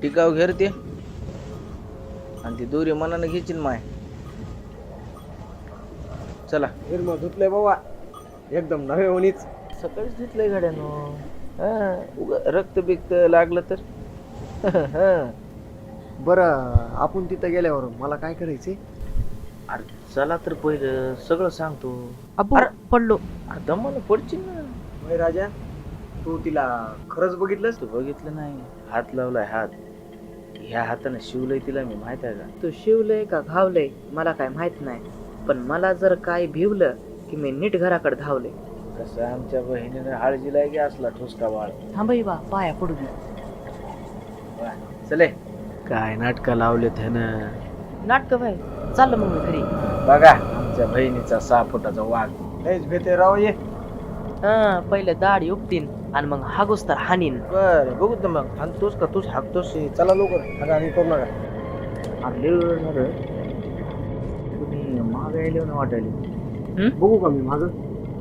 टिकाव घेरते आणि ती दोरी मनानं घेशील माय. चला. निर्म धुतलंय बाबा एकदम नवे होणीच. सकाळीच धुतलंय गाड्यानं. रक्त बिक्त लागलं तर. बरं आपण तिथं गेल्यावर मला काय करायचंय? अरे चला तर पहिलं सगळं सांगतो. अबू पडलो. अरे दमानं पडशील ना. होय राजा, तू तिला खरंच बघितलंस? तू बघितलं नाही, हात लावलाय हात. ह्या हाताने शिवलंय तिला मी, माहित आहे का? तू शिवलंय का घावलंय मला काय माहित नाही, पण मला जर काय भिवलं की मी नीट घराकडे धावले. कसं आमच्या बहिणीने हळजीला की असला ठोसका बाळ. थांबई बा पाया पडू दे. वा, चले. काय नाटकं लावले त्यानं. नाटक भाई चाललं मग मी घरी. बघा आमच्या बहिणीचा 6 फुटाचा वाघ. लयच भेटे राव ये. हा पहिले दाढी उपटीन आणि मग हागूस तर हानीन. बर बघू तर मग. हाणतोस का तूच हाकतोस? चला लवकर आता करू नका. कुणी माग यायला वाटायला. बघू का मी माझं?